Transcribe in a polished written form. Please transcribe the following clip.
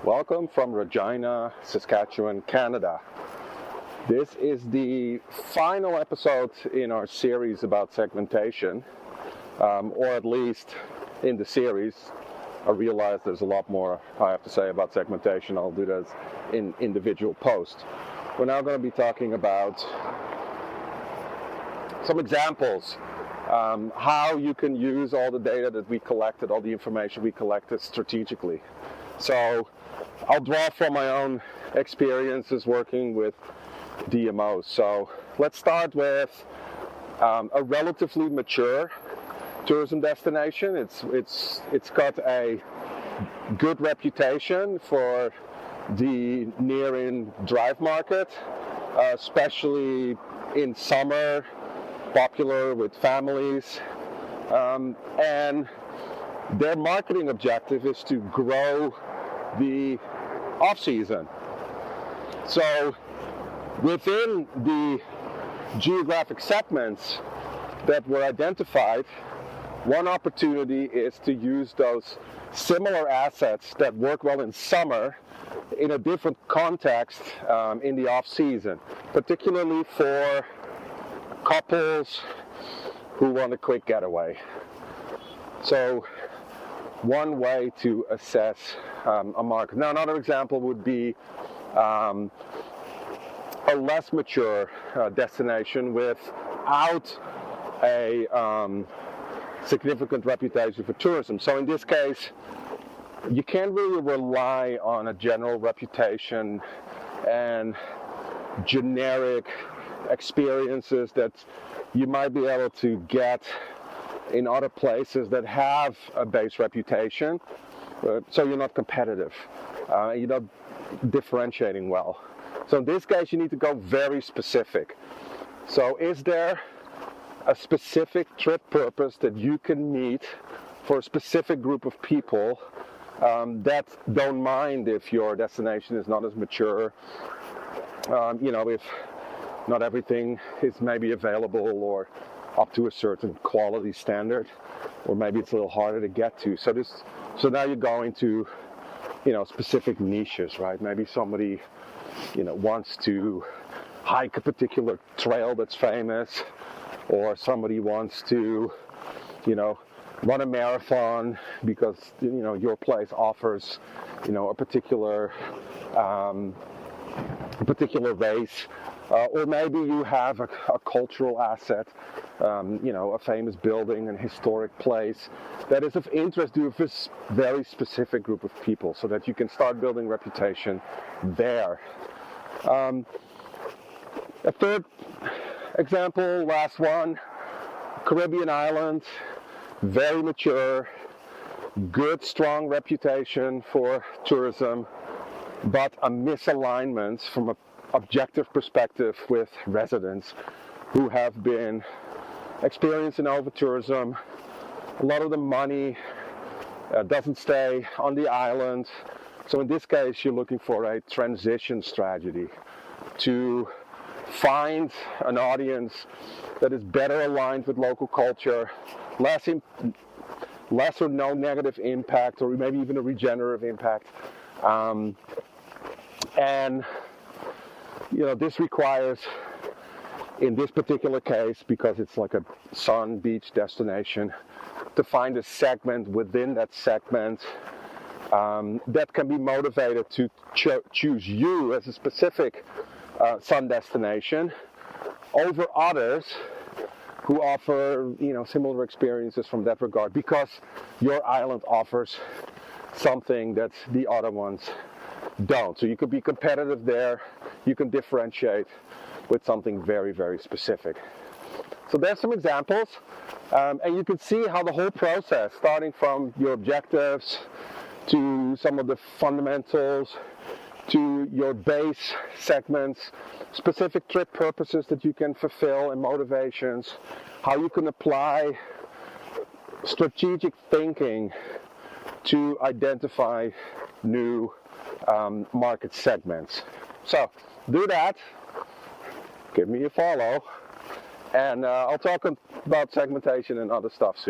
Welcome from Regina, Saskatchewan, Canada. This is the final episode in our series about segmentation, or at least in the series. I realize there's a lot more I have to say about segmentation. I'll do that in individual posts. We're now going to be talking about some examples, how you can use all the data that we collected, all the information we collected strategically. So I'll draw from my own experiences working with DMOs. So let's start with a relatively mature tourism destination. It's got a good reputation for the near-in drive market, especially in summer, popular with families, and their marketing objective is to grow the off-season. So within the geographic segments that were identified, one opportunity is to use those similar assets that work well in summer in a different context in the off-season, particularly for couples who want a quick getaway. So one way to assess a market. Now, another example would be a less mature destination without a significant reputation for tourism. So in this case, you can't really rely on a general reputation and generic experiences that you might be able to get in other places that have a base reputation, so you're not competitive, you're not differentiating well. So in this case, you need to go very specific. So is there a specific trip purpose that you can meet for a specific group of people that don't mind if your destination is not as mature, if not everything is maybe available or up to a certain quality standard, or maybe it's a little harder to get to. So now you're going to, specific niches, right? Maybe somebody, wants to hike a particular trail that's famous, or somebody wants to, run a marathon because, your place offers, a particular race. Or maybe you have a cultural asset, a famous building, an historic place that is of interest to a very specific group of people, so that you can start building reputation there. A third example, last one, Caribbean island, very mature, good, strong reputation for tourism, but a misalignment from an objective perspective with residents who have been experiencing overtourism. A lot of the money doesn't stay on the island. So in this case, you're looking for a transition strategy to find an audience that is better aligned with local culture, less or no negative impact, or maybe even a regenerative impact. And this requires, in this particular case, because it's like a sun beach destination, to find a segment within that segment that can be motivated to choose you as a specific sun destination over others who offer, similar experiences from that regard, because your island offers something that the other ones don't. So you could be competitive there, you can differentiate with something very, very specific. So there's some examples, and you can see how the whole process, starting from your objectives to some of the fundamentals, to your base segments, specific trip purposes that you can fulfill and motivations, how you can apply strategic thinking to identify new market segments. So do that, give me a follow, and I'll talk about segmentation and other stuff soon.